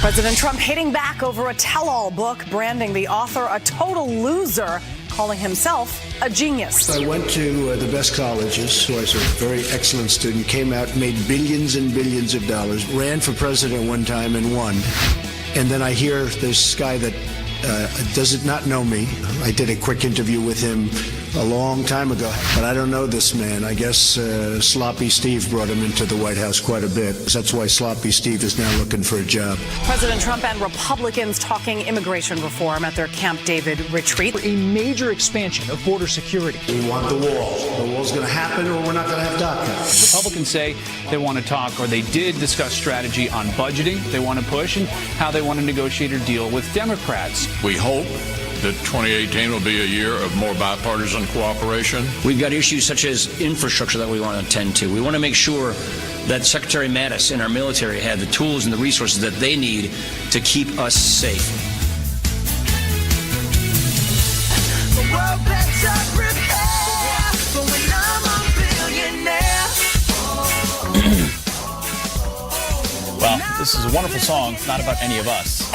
President Trump hitting back over a tell-all book, branding the author a total loser, calling himself a genius. I went to the best colleges, so I was a very excellent student, came out, made billions and billions of dollars, ran for president one time and won. And then I hear this guy that does not know me. I did a quick interview with him a long time ago, but I don't know this man. I guess Sloppy Steve brought him into the White House quite a bit. That's why Sloppy Steve is now looking for a job. President Trump and Republicans talking immigration reform at their Camp David retreat. A major expansion of border security. We want the wall. The wall's going to happen or we're not going to have DACA. Republicans say they want to talk, or they did discuss strategy on budgeting they want to push and how they want to negotiate a deal with Democrats. We hope that 2018 will be a year of more bipartisan cooperation. We've got issues such as infrastructure that we want to attend to. We want to make sure that Secretary Mattis and our military have the tools and the resources that they need to keep us safe. The world better prepare for when I'm a billionaire. Well, this is a wonderful song, not about any of us.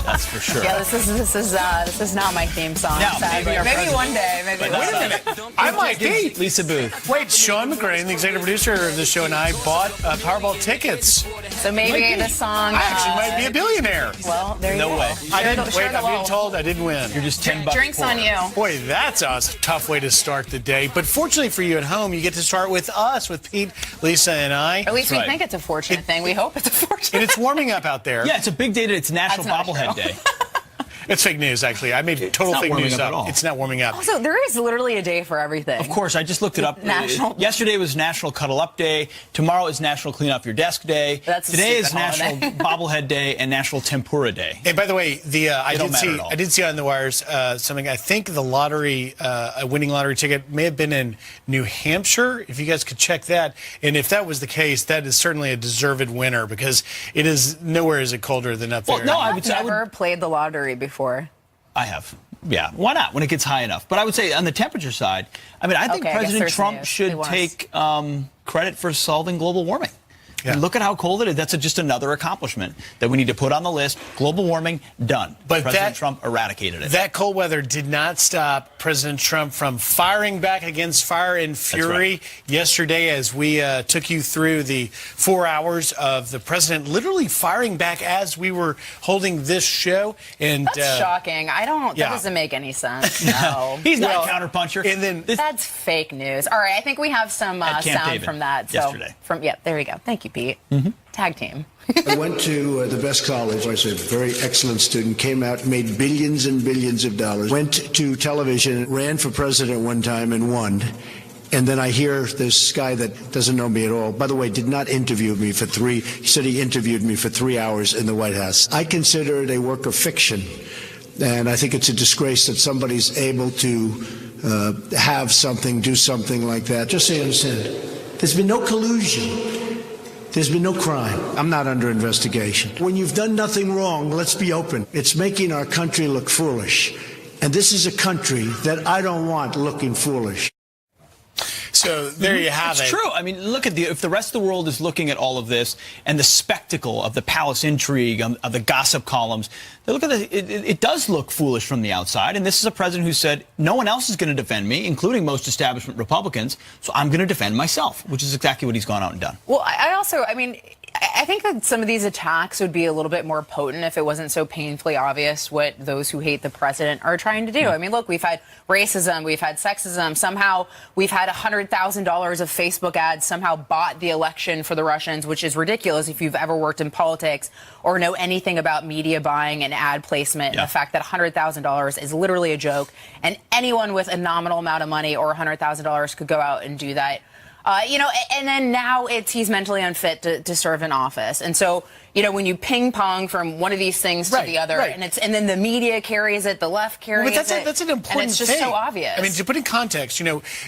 That's for sure. Yeah, this is not my theme song. Now, maybe one day. Maybe. Wait a minute. I might be. Lisa Booth. Wait, Sean McGrain, the executive producer of the show, and I bought Powerball tickets. So maybe the song. I actually might be a billionaire. Well, there you go. No way. I didn't. Wait, I'm being told I didn't win. You're just $10. Drinks on you. Boy, that's a tough way to start the day. But fortunately for you at home, you get to start with us, with Pete, Lisa, and I. At least we think it's a fortunate thing. We hope it's a fortunate. And it's warming up out there. Yeah, it's a big day today. It's National Bobblehead Day. It's fake news, actually. I made total fake news up. It's not warming up. Also, there is literally a day for everything. Of course, I just looked it up. National. Yesterday was National Cuddle Up Day. Tomorrow is National Clean Up Your Desk Day. Today is National Bobblehead Day and National Tempura Day. And by the way, I did see on the wires something. I think the lottery, a winning lottery ticket, may have been in New Hampshire. If you guys could check that, and if that was the case, that is certainly a deserved winner because it is nowhere is it colder than up there. No, I've never played the lottery before. I have. Yeah. Why not when it gets high enough? But I would say on the temperature side, I mean, I think President Trump should take credit for solving global warming. Yeah. And look at how cold it is. That's just another accomplishment that we need to put on the list. Global warming, done. But President Trump eradicated it. That cold weather did not stop President Trump from firing back against fire and fury yesterday as we took you through the 4 hours of the president literally firing back as we were holding this show. And that's shocking. That doesn't make any sense. No. He's not a counterpuncher. And then that's fake news. All right, I think we have some sound from that. Yesterday. There we go. Thank you, Pete. Tag team. I went to the best college. I was a very excellent student, came out, made billions and billions of dollars, went to television, ran for president one time and won. And then I hear this guy that doesn't know me at all, by the way, did not interview me he said he interviewed me for 3 hours in the White House. I consider it a work of fiction. And I think it's a disgrace that somebody's able to have something, do something like that. Just so you understand, there's been no collusion. There's been no crime. I'm not under investigation. When you've done nothing wrong, let's be open. It's making our country look foolish. And this is a country that I don't want looking foolish. So there you have it. It's true. I mean, look at if the rest of the world is looking at all of this and the spectacle of the palace intrigue, of the gossip columns, they look at it does look foolish from the outside. And this is a president who said, no one else is going to defend me, including most establishment Republicans, so I'm going to defend myself, which is exactly what he's gone out and done. Well, I think that some of these attacks would be a little bit more potent if it wasn't so painfully obvious what those who hate the president are trying to do. I mean, look, we've had racism, we've had sexism, somehow we've had $100,000 of Facebook ads somehow bought the election for the Russians, which is ridiculous if you've ever worked in politics or know anything about media buying and ad placement. And the fact that $100,000 is literally a joke, and anyone with a nominal amount of money or $100,000 could go out and do that. And then now he's mentally unfit to serve in office. And so, when you ping pong from one of these things to the other, and then the media carries it, the left carries it. That's an important thing. And it's just so obvious. I mean, to put in context,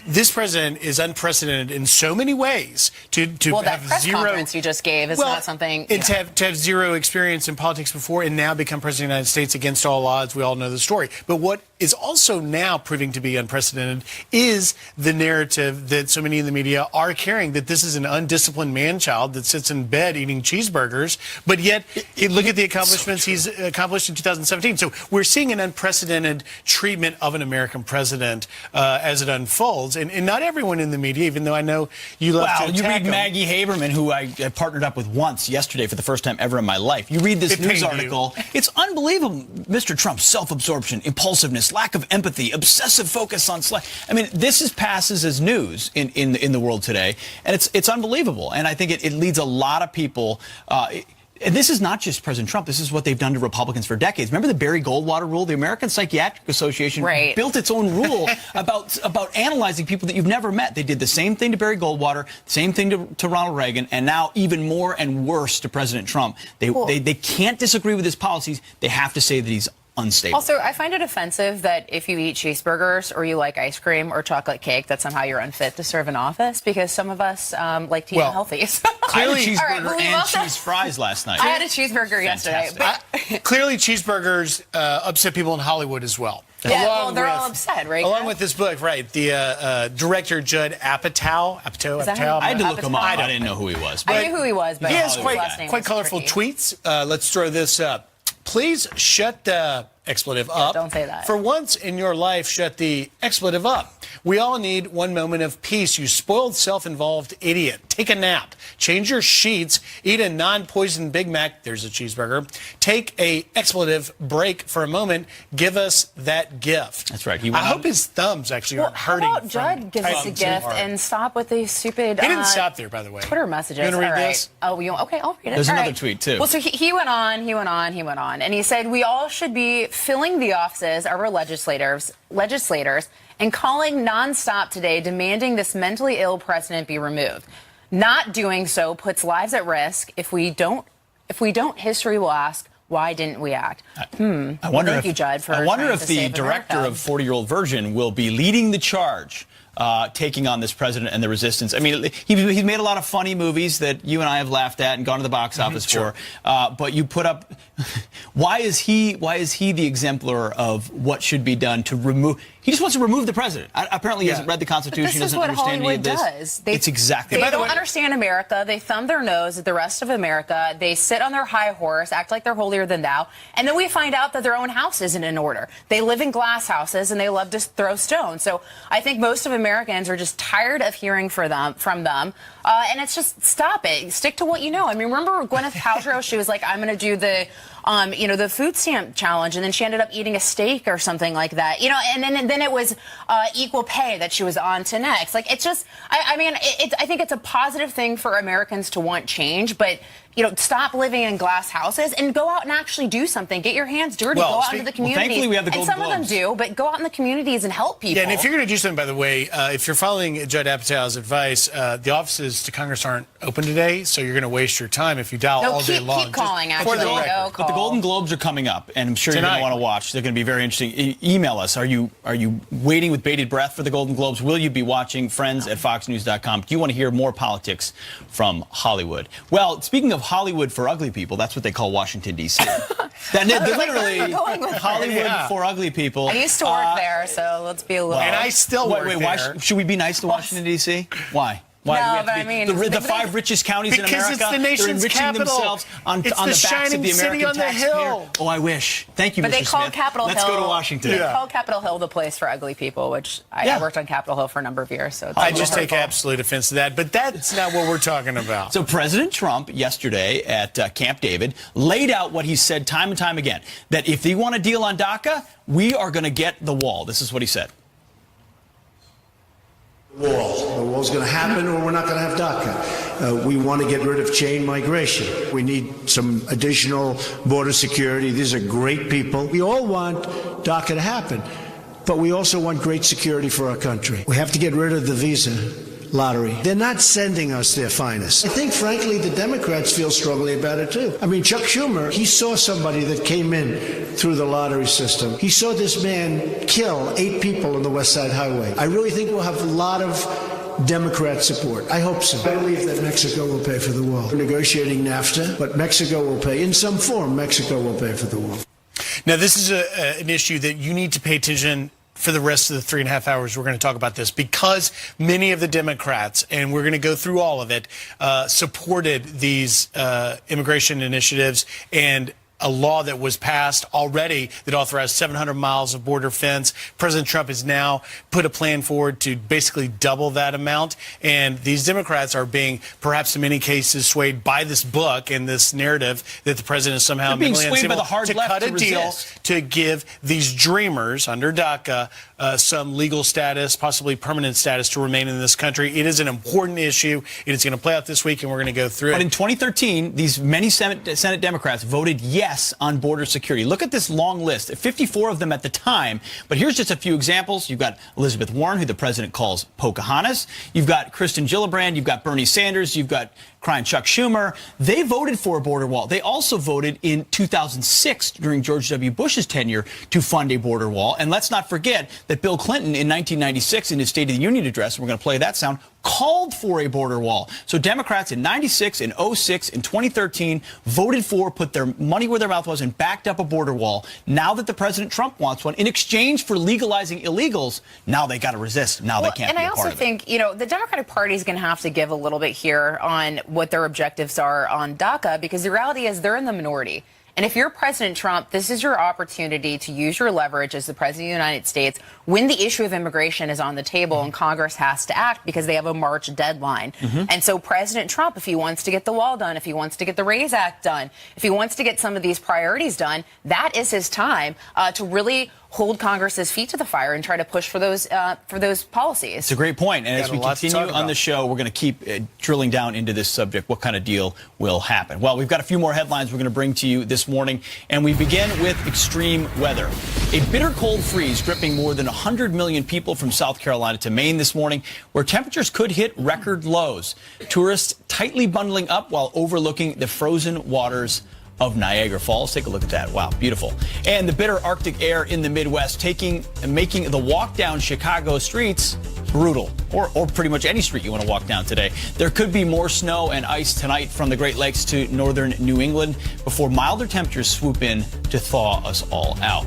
this president is unprecedented in so many ways. That press conference you just gave is not something. And to have zero experience in politics before and now become president of the United States against all odds, we all know the story. But what is also now proving to be unprecedented is the narrative that so many in the media are carrying, that this is an undisciplined man-child that sits in bed eating cheeseburgers But yet, look at the accomplishments he's accomplished in 2017. So we're seeing an unprecedented treatment of an American president as it unfolds. And not everyone in the media, even though I know you love to attack you read him. Maggie Haberman, who I partnered up with once yesterday for the first time ever in my life. You read this news article. It's unbelievable. Mr. Trump's self-absorption, impulsiveness, lack of empathy, obsessive focus on I mean, this passes as news in the world today, and it's unbelievable. And I think it leads a lot of people. And this is not just President Trump. This is what they've done to Republicans for decades. Remember the Barry Goldwater rule? The American Psychiatric Association built its own rule about analyzing people that you've never met. They did the same thing to Barry Goldwater, same thing to Ronald Reagan, and now even more and worse to President Trump. They can't disagree with his policies. They have to say that he's unstable. Also, I find it offensive that if you eat cheeseburgers or you like ice cream or chocolate cake, that somehow you're unfit to serve in office, because some of us like to eat healthy. Clearly, cheeseburger and cheese fries last night. I had a cheeseburger yesterday. Clearly, cheeseburgers upset people in Hollywood as well. Yeah, well, they're all upset, right? Along with this book, right? The director Judd Apatow. I had to look him up. I didn't know who he was. I knew who he was, but he has quite colorful tweets. Let's throw this up. Please shut the expletive up. Don't say that. For once in your life, shut the expletive up. We all need one moment of peace, you spoiled, self-involved idiot. Take a nap. Change your sheets. Eat a non-poison Big Mac. There's a cheeseburger. Take a expletive break for a moment. Give us that gift. That's right. I hope his thumbs actually aren't hurting. How about Judd gives us a gift and stop with these stupid He didn't stop there, by the way. Twitter messages. You want to read this? Oh, okay, I'll read it. There's another tweet, too. Well, so he went on, and he said, we all should be filling the offices of our legislators and calling nonstop today demanding this mentally ill president be removed. Not doing so puts lives at risk. If we don't, history will ask, why didn't we act? Thank you, Judd, for I wonder trying if to the save director America. of 40-Year-Old Virgin will be leading the charge, taking on this president and the resistance. I mean, he's made a lot of funny movies that you and I have laughed at and gone to the box office for. But you put up, why is he the exemplar of what should be done to remove? He just wants to remove the president. Apparently, he hasn't read the Constitution. This is what Hollywood does. It's exactly. They don't understand America. They thumb their nose at the rest of America. They sit on their high horse, act like they're holier than thou, and then we find out that their own house isn't in order. They live in glass houses and they love to throw stones. So I think most of Americans are just tired of hearing from them. And it's just stop it. Stick to what you know. I mean, remember Gwyneth Paltrow? She was like, I'm going to do the the food stamp challenge, and then she ended up eating a steak or something like that. And then it was equal pay that she was on to next. Like, it's just, I think it's a positive thing for Americans to want change, but stop living in glass houses and go out and actually do something. Get your hands dirty. Go out into the communities. Thankfully, we have the Golden Globes. And some of them do, but go out in the communities and help people. Yeah, and if you're going to do something, by the way, if you're following Judd Apatow's advice, the offices to Congress aren't open today, so you're going to waste your time if you dial all day long. Keep calling, actually. But the Golden Globes are coming up, and I'm sure you're going to want to watch. They're going to be very interesting. Email us. Are you waiting with bated breath for the Golden Globes? Will you be watching? Friends@foxnews.com. Do you want to hear more politics from Hollywood? Well, speaking of Hollywood for ugly people, that's what they call Washington, D.C. Literally Hollywood for ugly people. I used to work there, so let's be a little... And I still work there. Why should we be nice to Washington, D.C.? Why? Why do we have to be the five richest counties in America? Because it's the nation's capital. Themselves on the backs of the American taxpayer. Oh, I wish. Thank you, Mr. Smith. But they called Capitol Hill. Let's go to Washington. They called Capitol Hill the place for ugly people, which I worked on Capitol Hill for a number of years. So I just take absolute offense to that. But that's not what we're talking about. So President Trump yesterday at Camp David laid out what he said time and time again, that if they want a deal on DACA, we are going to get the wall. This is what he said. Wall. The wall's going to happen, or we're not going to have DACA. We want to get rid of chain migration. We need some additional border security. These are great people. We all want DACA to happen, but we also want great security for our country. We have to get rid of the visa lottery. They're not sending us their finest. I think, frankly, the Democrats feel strongly about it, too. I mean, Chuck Schumer, he saw somebody that came in through the lottery system. He saw this man kill 8 people on the West Side Highway. I really think we'll have a lot of Democrat support. I hope so. I believe that Mexico will pay for the wall. We're negotiating NAFTA, but Mexico will pay. In some form, Mexico will pay for the wall. Now, this is an issue that you need to pay attention for the rest of the 3.5 hours, we're going to talk about this because many of the Democrats, and we're going to go through all of it, supported these immigration initiatives and a law that was passed already that authorized 700 miles of border fence. President Trump has now put a plan forward to basically double that amount. And these Democrats are being, perhaps in many cases, swayed by this book and this narrative that the president is somehow being swayed by the hard to left cut a to deal resist. to give these dreamers under DACA some legal status, possibly permanent status to remain in this country. It is an important issue. It is going to play out this week, and we're going to go through it. But in 2013, these many Senate Democrats voted yes on border security. Look at this long list, 54 of them at the time. But here's just a few examples. You've got Elizabeth Warren, who the president calls Pocahontas. You've got Kristen Gillibrand. You've got Bernie Sanders. You've got crying Chuck Schumer. They voted for a border wall. They also voted in 2006 during George W. Bush's tenure to fund a border wall. And let's not forget that Bill Clinton in 1996 in his State of the Union address, and we're going to play that sound, called for a border wall. So Democrats in 96, in 06, in 2013 voted for, put their money where their mouth was, and backed up a border wall. Now that the President Trump wants one, in exchange for legalizing illegals, now they got to resist. Now they can't be a part of it. And I also think, the Democratic Party is going to have to give a little bit here on what their objectives are on DACA, because the reality is they're in the minority. And if you're President Trump, this is your opportunity to use your leverage as the President of the United States when the issue of immigration is on the table and Congress has to act because they have a March deadline. And so President Trump, if he wants to get the wall done, if he wants to get the RAISE Act done, if he wants to get some of these priorities done, that is his time to really hold Congress's feet to the fire and try to push for those policies. It's a great point. And as we continue on the show, we're going to keep drilling down into this subject. What kind of deal will happen? Well, we've got a few more headlines we're going to bring to you this morning, and we begin with extreme weather. A bitter cold freeze gripping more than 100 million people from South Carolina to Maine this morning, where temperatures could hit record lows. Tourists tightly bundling up while overlooking the frozen waters of Niagara Falls. Take a look at that. Wow, beautiful. And the bitter Arctic air in the Midwest making the walk down Chicago streets brutal, or pretty much any street you want to walk down today. There could be more snow and ice tonight from the Great Lakes to northern New England before milder temperatures swoop in to thaw us all out.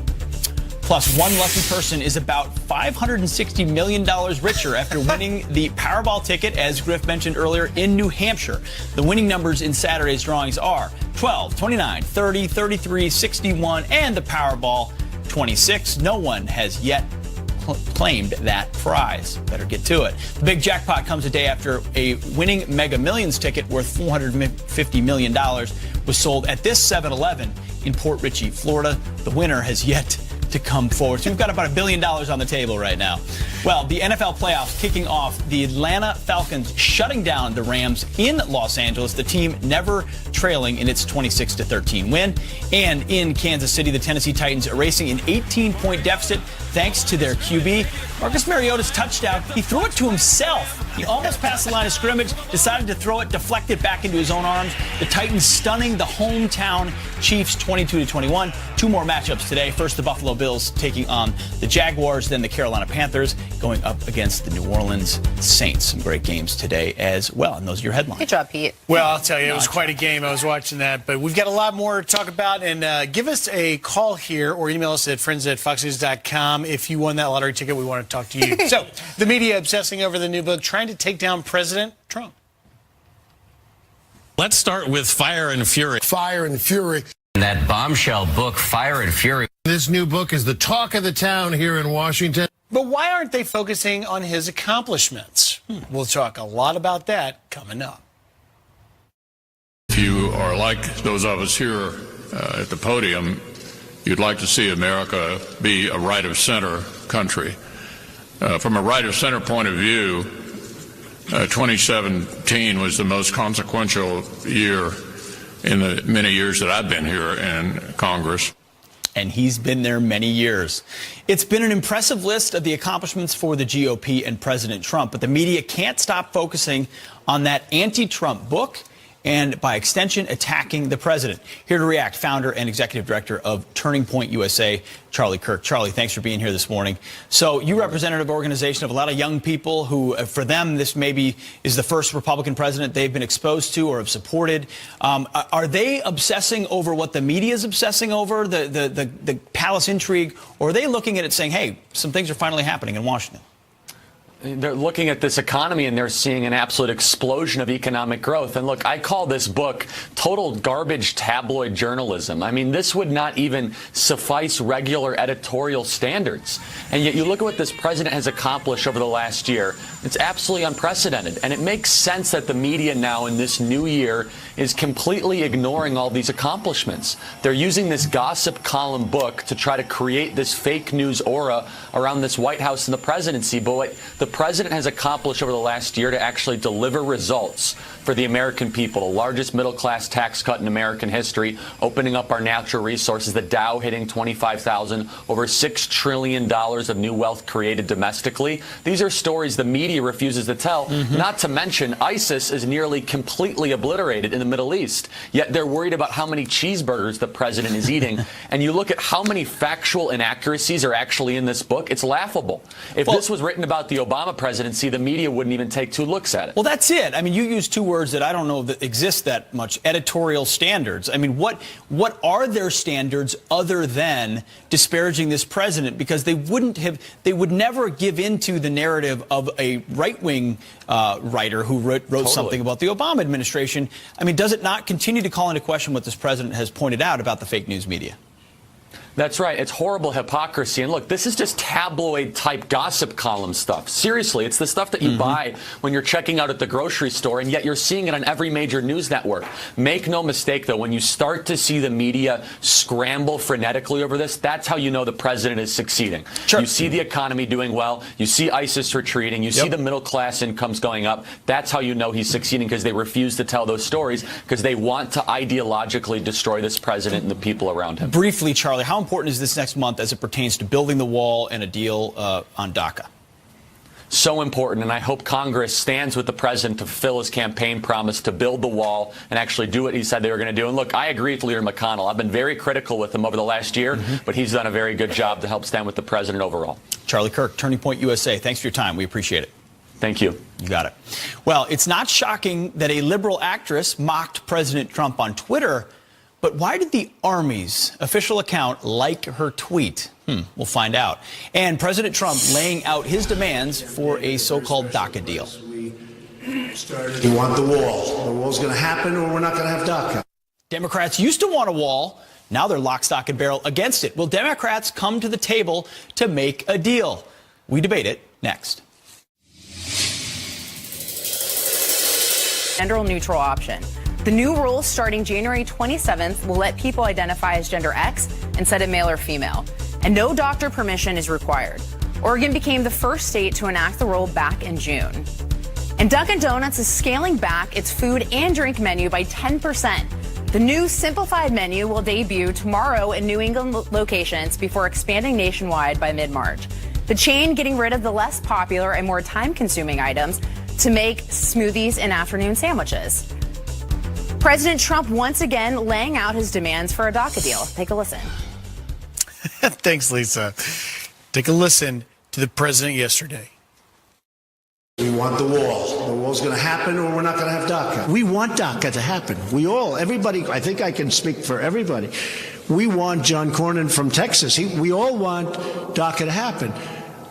Plus, one lucky person is about $560 million richer after winning the Powerball ticket, as Griff mentioned earlier, in New Hampshire. The winning numbers in Saturday's drawings are 12, 29, 30, 33, 61, and the Powerball 26. No one has yet claimed that prize. Better get to it. The big jackpot comes a day after a winning Mega Millions ticket worth $450 million was sold at this 7-Eleven in Port Richey, Florida. The winner has yet to come forward. So we've got about $1 billion on the table right now. Well, the NFL playoffs kicking off, the Atlanta Falcons shutting down the Rams in Los Angeles, the team never trailing in its 26-13 win. And in Kansas City, the Tennessee Titans erasing an 18-point deficit thanks to their QB. Marcus Mariota's touchdown, he threw it to himself. He almost passed the line of scrimmage, decided to throw it, deflected back into his own arms. The Titans stunning the hometown Chiefs 22-21. Two more matchups today. First, the Buffalo Bills taking on the Jaguars, then the Carolina Panthers going up against the New Orleans Saints. Some great games today as well. And those are your headlines. Good job, Pete. Well, I'll tell you, it was quite a game. I was watching that. But we've got a lot more to talk about. And give us a call here or email us at friends@foxnews.com if you won that lottery ticket. We want to talk to you. So, the media obsessing over the new book, trying to take down President Trump. Let's start with Fire and Fury. Fire and Fury. That bombshell book, Fire and Fury. This new book is the talk of the town here in Washington. But why aren't they focusing on his accomplishments? We'll talk a lot about that coming up. If you are like those of us here at the podium, you'd like to see America be a right-of-center country. From a right-of-center point of view, 2017 was the most consequential year in the many years that I've been here in Congress. And he's been there many years. It's been an impressive list of the accomplishments for the GOP and President Trump, but the media can't stop focusing on that anti-Trump book and by extension, attacking the president. Here to react, founder and executive director of Turning Point USA, Charlie Kirk. Charlie, thanks for being here this morning. So you represent an organization of a lot of young people who, for them, this maybe is the first Republican president they've been exposed to or have supported. Are they obsessing over what the media is obsessing over, the palace intrigue, or are they looking at it saying, hey, some things are finally happening in Washington? They're looking at this economy and they're seeing an absolute explosion of economic growth. And look, I call this book total garbage tabloid journalism. I mean, this would not even suffice regular editorial standards. And yet you look at what this president has accomplished over the last year. It's absolutely unprecedented. And it makes sense that the media now in this new year is completely ignoring all these accomplishments. They're using this gossip column book to try to create this fake news aura around this White House and the presidency. But what the president has accomplished over the last year to actually deliver results for the American people, the largest middle-class tax cut in American history, opening up our natural resources, the Dow hitting 25,000, over $6 trillion of new wealth created domestically. These are stories the media refuses to tell, not to mention ISIS is nearly completely obliterated in the Middle East, yet they're worried about how many cheeseburgers the president is eating. And you look at how many factual inaccuracies are actually in this book, it's laughable. If this was written about the Obama presidency, the media wouldn't even take two looks at it. Well, that's it. I mean, you use two words that I don't know that exist that much: editorial standards. I mean, what are their standards other than disparaging this president? Because they would never give into the narrative of a right-wing writer who wrote something about the Obama administration. I mean, does it not continue to call into question what this president has pointed out about the fake news media? That's right. It's horrible hypocrisy. And look, this is just tabloid-type gossip column stuff. Seriously, it's the stuff that you buy when you're checking out at the grocery store, and yet you're seeing it on every major news network. Make no mistake, though, when you start to see the media scramble frenetically over this, that's how you know the president is succeeding. Sure. You see the economy doing well. You see ISIS retreating. You see the middle-class incomes going up. That's how you know he's succeeding, because they refuse to tell those stories, because they want to ideologically destroy this president and the people around him. Briefly, Charlie, how important is this next month as it pertains to building the wall and a deal on DACA? So important, and I hope Congress stands with the president to fulfill his campaign promise to build the wall and actually do what he said they were going to do. And look, I agree with Leader McConnell. I've been very critical with him over the last year, but he's done a very good job to help stand with the president overall. Charlie Kirk, Turning Point USA, thanks for your time. We appreciate it. Thank you. You got it. Well, it's not shocking that a liberal actress mocked President Trump on Twitter, but why did the Army's official account like her tweet? We'll find out. And President Trump laying out his demands for a so-called DACA deal. We want the wall. The wall's going to happen or we're not going to have DACA. Democrats used to want a wall. Now they're lock, stock, and barrel against it. Will Democrats come to the table to make a deal? We debate it next. Gender-neutral option. The new rules starting January 27th will let people identify as gender X instead of male or female, and no doctor permission is required. Oregon became the first state to enact the rule back in June. And Dunkin' Donuts is scaling back its food and drink menu by 10%. The new simplified menu will debut tomorrow in New England locations before expanding nationwide by mid-March. The chain getting rid of the less popular and more time-consuming items to make smoothies and afternoon sandwiches. President Trump once again laying out his demands for a DACA deal. Take a listen. Thanks, Lisa. Take a listen to the president yesterday. We want the wall. The wall's going to happen or we're not going to have DACA. We want DACA to happen. Everybody, I think I can speak for everybody. We want John Cornyn from Texas. We all want DACA to happen.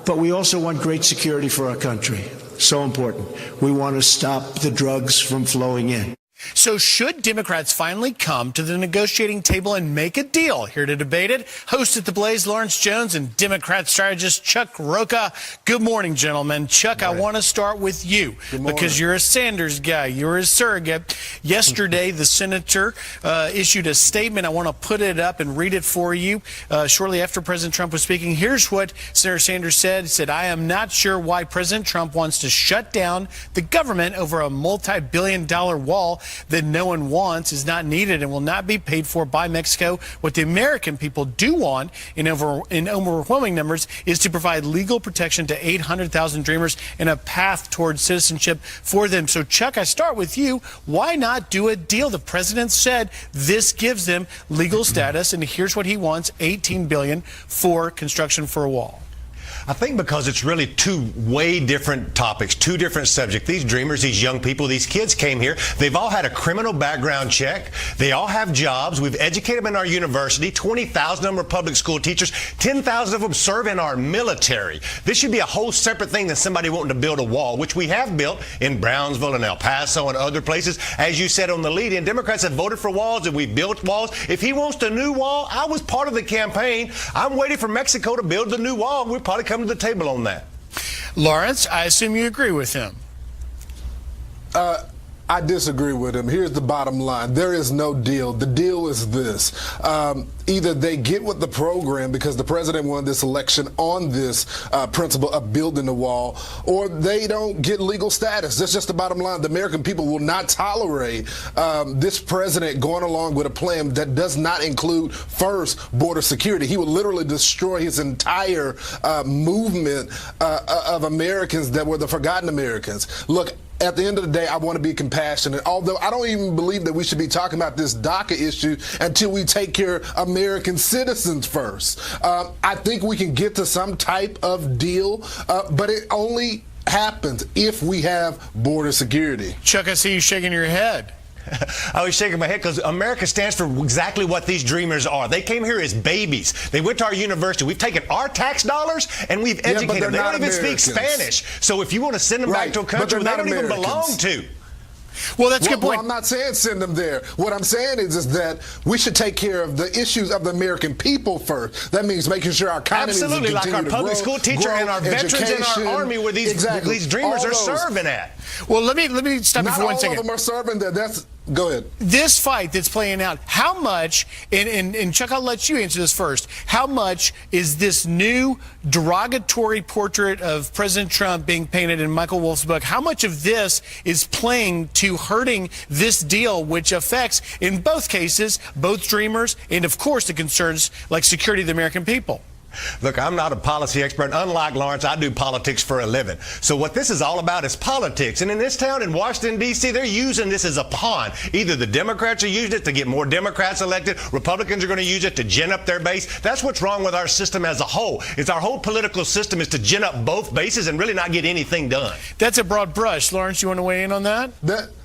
But we also want great security for our country. So important. We want to stop the drugs from flowing in. So should Democrats finally come to the negotiating table and make a deal? Here to debate it, host at The Blaze, Lawrence Jones, and Democrat strategist Chuck Rocha. Good morning, gentlemen. Chuck, I want to start with you because you're a Sanders guy. You're his surrogate. Yesterday, the senator issued a statement. I want to put it up and read it for you. Shortly after President Trump was speaking, here's what Senator Sanders said. He said, I am not sure why President Trump wants to shut down the government over a multi-billion-dollar wall. that no one wants is not needed and will not be paid for by Mexico. What the American people do want in overwhelming numbers is to provide legal protection to 800,000 dreamers and a path towards citizenship for them. So, Chuck, I start with you. Why not do a deal? The president said this gives them legal status, and here's what he wants: $18 billion for construction for a wall. I think because it's really two way different topics, two different subjects. These dreamers, these young people, these kids came here. They've all had a criminal background check. They all have jobs. We've educated them in our university. 20,000 of them are public school teachers. 10,000 of them serve in our military. This should be a whole separate thing than somebody wanting to build a wall, which we have built in Brownsville and El Paso and other places. As you said on the lead-in, Democrats have voted for walls and we built walls. If he wants a new wall, I was part of the campaign. I'm waiting for Mexico to build the new wall. We'll probably come to the table on that. Lawrence, I assume you agree with him. I disagree with him. Here's the bottom line. There is no deal. The deal is this. Either they get with the program because the president won this election on this principle of building the wall, or they don't get legal status. That's just the bottom line. The American people will not tolerate this president going along with a plan that does not include, first, border security. He would literally destroy his entire movement of Americans that were the forgotten Americans. Look, at the end of the day, I want to be compassionate, although I don't even believe that we should be talking about this DACA issue until we take care of American citizens first. I think we can get to some type of deal, but it only happens if we have border security. Chuck, I see you shaking your head. I was shaking my head because America stands for exactly what these dreamers are. They came here as babies. They went to our university. We've taken our tax dollars and we've educated them. They don't even speak Spanish. So if you want to send them back to a country they don't even belong to. Well, that's a good point. Well, I'm not saying send them there. What I'm saying is that we should take care of the issues of the American people first. That means making sure our economy absolutely, like our public school teacher and our veterans in our army, where these dreamers are serving at. Well, let me stop you for 1 second. Not all of them are serving there. Go ahead. This fight that's playing out, how much, and Chuck, I'll let you answer this first, how much is this new derogatory portrait of President Trump being painted in Michael Wolff's book, how much of this is playing to hurting this deal, which affects, in both cases, both dreamers and, of course, the concerns like security of the American people? Look, I'm not a policy expert. Unlike Lawrence, I do politics for a living. So what this is all about is politics. And in this town, in Washington, D.C., they're using this as a pawn. Either the Democrats are using it to get more Democrats elected. Republicans are going to use it to gin up their base. That's what's wrong with our system as a whole. Is our whole political system is to gin up both bases and really not get anything done. That's a broad brush. Lawrence, you want to weigh in on that?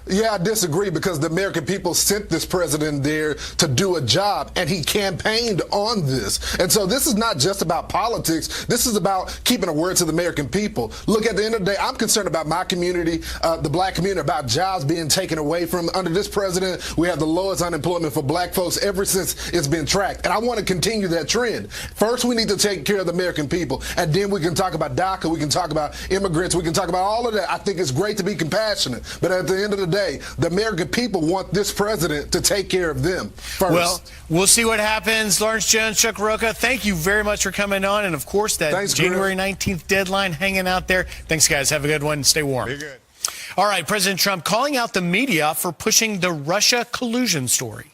Yeah, I disagree because the American people sent this president there to do a job, and he campaigned on this. And so this is not just about politics. This is about keeping a word to the American people. Look, at the end of the day, I'm concerned about my community, the black community, about jobs being taken away from. Under this president, we have the lowest unemployment for black folks ever since it's been tracked. And I want to continue that trend. First, we need to take care of the American people, and then we can talk about DACA, we can talk about immigrants, we can talk about all of that. I think it's great to be compassionate, but at the end of the day, the American people want this president to take care of them first. Well, we'll see what happens. Lawrence Jones, Chuck Rocha, thank you very much for coming on. And, of course, that January 19th deadline hanging out there. Thanks, guys. Have a good one. Stay warm. Be good. All right, President Trump calling out the media for pushing the Russia collusion story.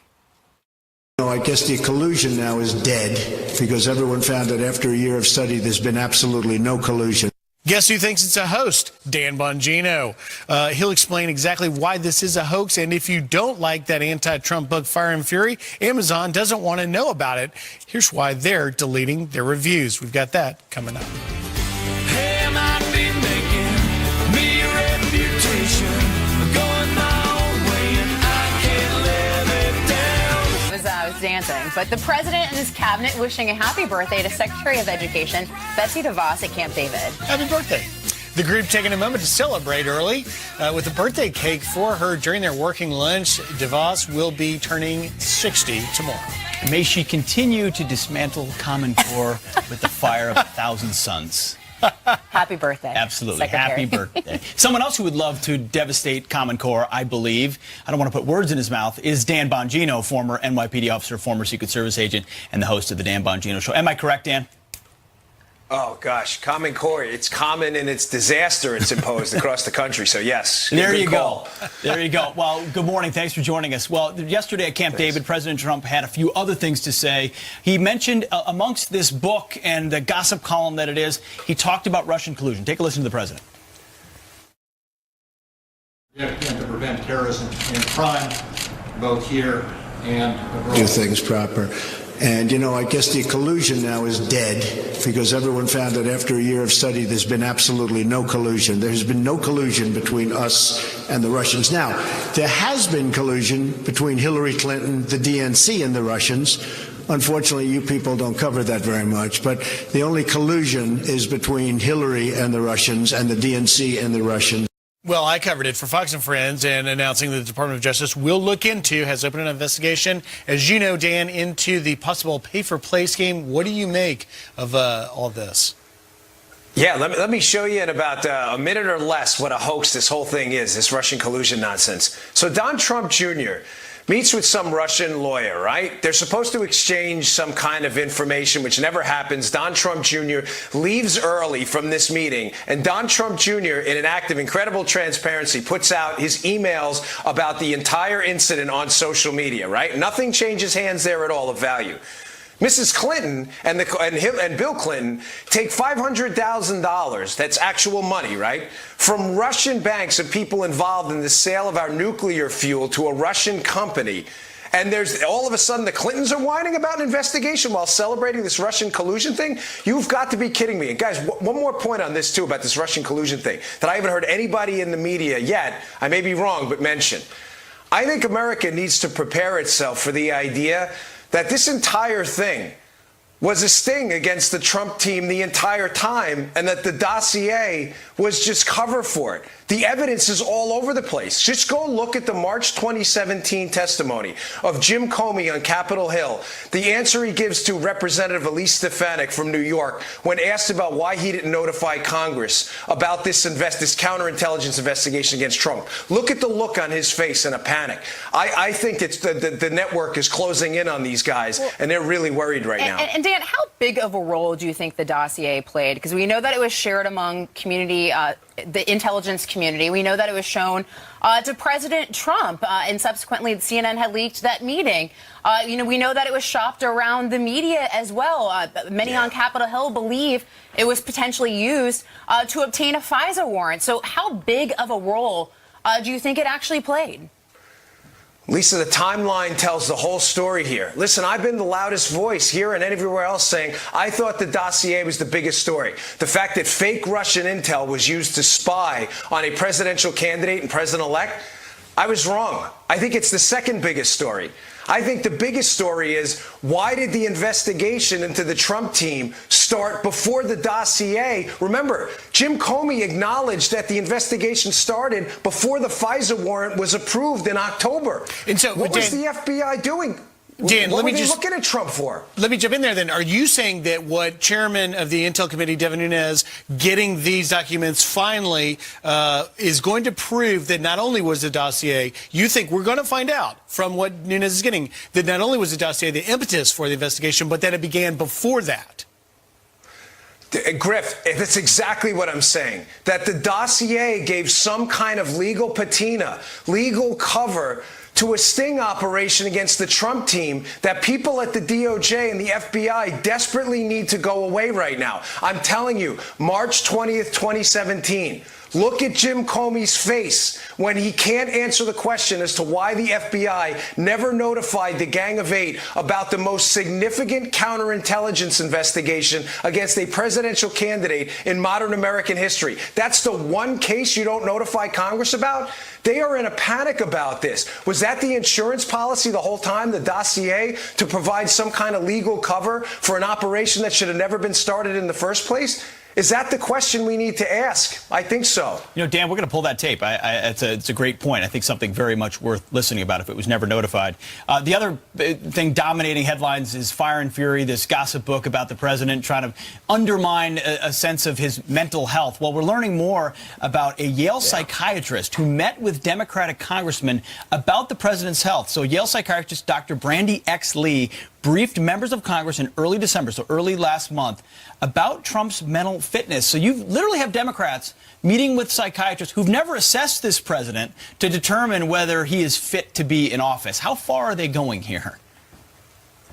I guess the collusion now is dead because everyone found that after a year of study, there's been absolutely no collusion. Guess who thinks it's a host? Dan Bongino. He'll explain exactly why this is a hoax. And if you don't like that anti-Trump book, Fire and Fury, Amazon doesn't want to know about it. Here's why they're deleting their reviews. We've got that coming up. Hey, might be making me a reputation, going my own way and I can't live it down. I was dancing, but the president and his cabinet wishing a happy birthday to Secretary of Education Betsy DeVos at Camp David. Happy birthday. The group taking a moment to celebrate early with a birthday cake for her during their working lunch. DeVos will be turning 60 tomorrow. May she continue to dismantle Common Core with the fire of 1,000 suns. Happy birthday. Absolutely. Secretary. Happy birthday. Someone else who would love to devastate Common Core, I believe, I don't want to put words in his mouth, is Dan Bongino, former NYPD officer, former Secret Service agent, and the host of the Dan Bongino Show. Am I correct, Dan? Oh, gosh. Common Core. It's common in its disaster it's imposed across the country. So, yes. There you go. There you go. Well, good morning. Thanks for joining us. Well, yesterday at Camp David, President Trump had a few other things to say. He mentioned amongst this book and the gossip column that it is, he talked about Russian collusion. Take a listen to the president. To prevent terrorism and crime, both here and abroad. Do things proper. And, you know, I guess the collusion now is dead because everyone found that after a year of study, there's been absolutely no collusion. There has been no collusion between us and the Russians. Now, there has been collusion between Hillary Clinton, the DNC, and the Russians. Unfortunately, you people don't cover that very much. But the only collusion is between Hillary and the Russians and the DNC and the Russians. Well, I covered it for Fox and Friends, and announcing that the Department of Justice will look into, has opened an investigation, as you know, Dan, into the possible pay-for-play scheme. What do you make of all this? Yeah, let me show you in about a minute or less what a hoax this whole thing is, this Russian collusion nonsense. So Don Trump Jr. meets with some Russian lawyer, right? They're supposed to exchange some kind of information, which never happens. Don Trump Jr. leaves early from this meeting, and Don Trump Jr., in an act of incredible transparency, puts out his emails about the entire incident on social media, right? Nothing changes hands there at all of value. Mrs. Clinton and Bill Clinton take $500,000, that's actual money, right, from Russian banks of people involved in the sale of our nuclear fuel to a Russian company. And there's all of a sudden the Clintons are whining about an investigation while celebrating this Russian collusion thing? You've got to be kidding me. And guys, one more point on this, too, about this Russian collusion thing that I haven't heard anybody in the media yet, I may be wrong, but mention. I think America needs to prepare itself for the idea that this entire thing was a sting against the Trump team the entire time, and that the dossier was just cover for it. The evidence is all over the place. Just go look at the March 2017 testimony of Jim Comey on Capitol Hill. The answer he gives to Representative Elise Stefanik from New York when asked about why he didn't notify Congress about this counterintelligence investigation against Trump. Look at the look on his face in a panic. I think it's the network is closing in on these guys, and they're really worried right now. And Dan, how big of a role do you think the dossier played? Because we know that it was shared among the intelligence community. We know that it was shown to President Trump, and subsequently CNN had leaked that meeting. We know that it was shopped around the media as well. Many on Capitol Hill believe it was potentially used to obtain a FISA warrant. So how big of a role do you think it actually played? Lisa, the timeline tells the whole story here. Listen, I've been the loudest voice here and everywhere else saying I thought the dossier was the biggest story. The fact that fake Russian intel was used to spy on a presidential candidate and president-elect, I was wrong. I think it's the second biggest story. I think the biggest story is, why did the investigation into the Trump team start before the dossier? Remember, Jim Comey acknowledged that the investigation started before the FISA warrant was approved in October. And so, what was the FBI doing? Dan, what were they looking at Trump for? Let me jump in there then. Are you saying that what Chairman of the Intel Committee, Devin Nunes, getting these documents finally is going to prove that not only was the dossier, you think we're going to find out from what Nunes is getting, that not only was the dossier the impetus for the investigation, but that it began before that? Griff, that's exactly what I'm saying. That the dossier gave some kind of legal patina, legal cover to a sting operation against the Trump team that people at the DOJ and the FBI desperately need to go away right now. I'm telling you, March 20th, 2017. Look at Jim Comey's face when he can't answer the question as to why the FBI never notified the Gang of Eight about the most significant counterintelligence investigation against a presidential candidate in modern American history. That's the one case you don't notify Congress about? They are in a panic about this. Was that the insurance policy the whole time, the dossier, to provide some kind of legal cover for an operation that should have never been started in the first place? Is that the question we need to ask? I think so. You know, Dan, we're going to pull that tape. It's a great point. I think something very much worth listening about if it was never notified. The other thing dominating headlines is Fire and Fury, this gossip book about the president trying to undermine a sense of his mental health. Well, we're learning more about a Yale psychiatrist who met with Democratic congressmen about the president's health. So Yale psychiatrist Dr. Brandy X. Lee briefed members of Congress in early December, so early last month, about Trump's mental fitness. So you literally have Democrats meeting with psychiatrists who've never assessed this president to determine whether he is fit to be in office. How far are they going here?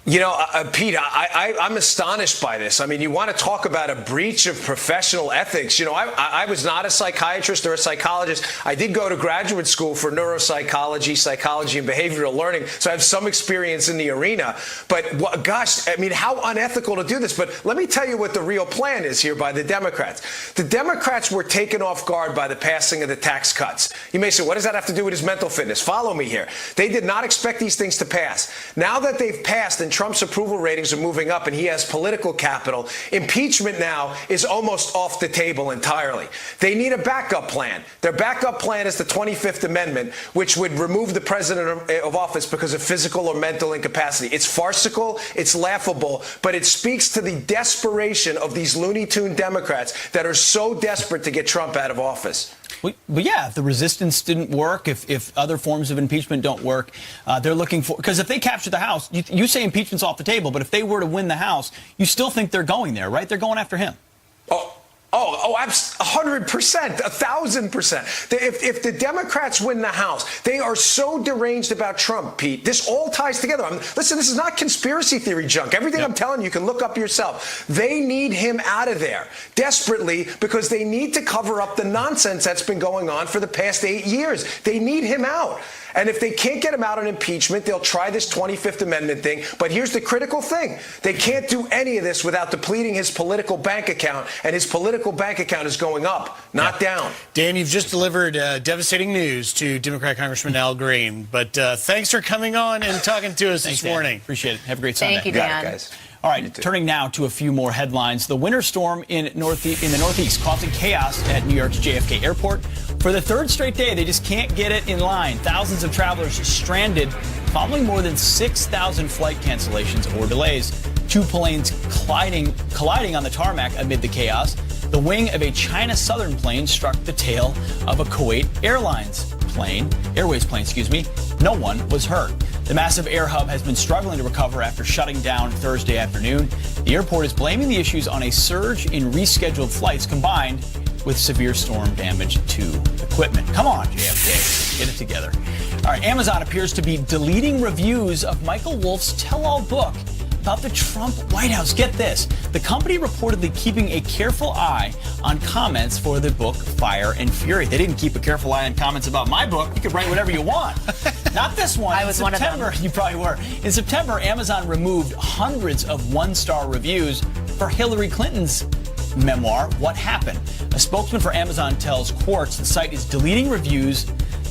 You know, Pete, I'm astonished by this. I mean, you want to talk about a breach of professional ethics. You know, I was not a psychiatrist or a psychologist. I did go to graduate school for neuropsychology, psychology, and behavioral learning, so I have some experience in the arena. But, gosh, I mean, how unethical to do this. But let me tell you what the real plan is here by the Democrats. The Democrats were taken off guard by the passing of the tax cuts. You may say, what does that have to do with his mental fitness? Follow me here. They did not expect these things to pass. Now that they've passed and Trump's approval ratings are moving up and he has political capital, impeachment now is almost off the table entirely. They need a backup plan. Their backup plan is the 25th Amendment, which would remove the president of office because of physical or mental incapacity. It's farcical, it's laughable, but it speaks to the desperation of these Looney Tune Democrats that are so desperate to get Trump out of office. But yeah, if the resistance didn't work, if other forms of impeachment don't work, they're looking for, because if they capture the House, you say impeachment's off the table, but if they were to win the House, you still think they're going there, right? They're going after him. Oh, 100%, 1,000%. If the Democrats win the House, they are so deranged about Trump, Pete. This all ties together. Listen, this is not conspiracy theory junk. Everything I'm telling you can look up yourself. They need him out of there desperately because they need to cover up the nonsense that's been going on for the past 8 years. They need him out. And if they can't get him out on impeachment, they'll try this 25th Amendment thing. But here's the critical thing. They can't do any of this without depleting his political bank account. And his political bank account is going up, not down. Dan, you've just delivered devastating news to Democrat Congressman Al Green. But thanks for coming on and talking to us this morning. Appreciate it. Have a great Sunday. Thank you, Dan. Got it, guys. All right, turning now to a few more headlines. The winter storm in the Northeast causing chaos at New York's JFK Airport. For the third straight day, they just can't get it in line. Thousands of travelers stranded following more than 6,000 flight cancellations or delays. Two planes colliding on the tarmac amid the chaos. The wing of a China Southern plane struck the tail of a Kuwait Airways plane. No one was hurt. The massive air hub has been struggling to recover after shutting down Thursday afternoon. The airport is blaming the issues on a surge in rescheduled flights combined with severe storm damage to equipment. Come on, JFK, get it together. All right, Amazon appears to be deleting reviews of Michael Wolff's tell-all book about the Trump White House. Get this. The company reportedly keeping a careful eye on comments for the book Fire and Fury. They didn't keep a careful eye on comments about my book. You could write whatever you want. Not this one. I was one of them. You probably were. In September, Amazon removed hundreds of one-star reviews for Hillary Clinton's memoir, What Happened. A spokesman for Amazon tells Quartz the site is deleting reviews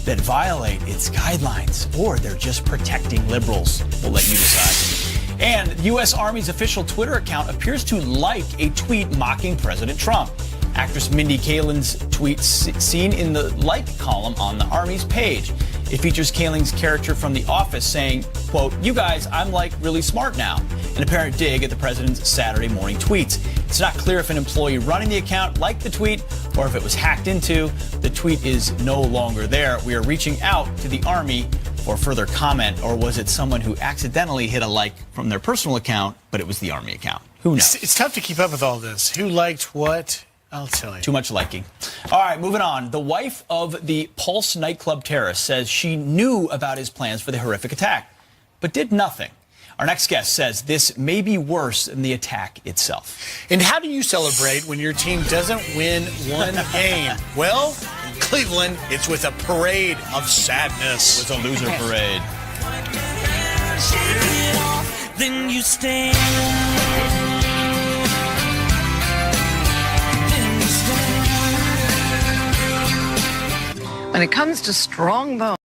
that violate its guidelines, or they're just protecting liberals. We'll let you decide. And the U.S. Army's official Twitter account appears to like a tweet mocking President Trump. Actress Mindy Kaling's tweet seen in the like column on the Army's page. It features Kaling's character from The Office saying, quote, "You guys, I'm like really smart now." An apparent dig at the president's Saturday morning tweets. It's not clear if an employee running the account liked the tweet or if it was hacked into. The tweet is no longer there. We are reaching out to the Army for further comment, or was it someone who accidentally hit a like from their personal account, but it was the Army account? Who knows? It's tough to keep up with all this. Who liked what? I'll tell you. Too much liking. All right, moving on. The wife of the Pulse nightclub terrorist says she knew about his plans for the horrific attack, but did nothing. Our next guest says this may be worse than the attack itself. And how do you celebrate when your team doesn't win one game? Well, in Cleveland, it's with a parade of sadness. It's a loser parade. Then you stand. When it comes to strong bones.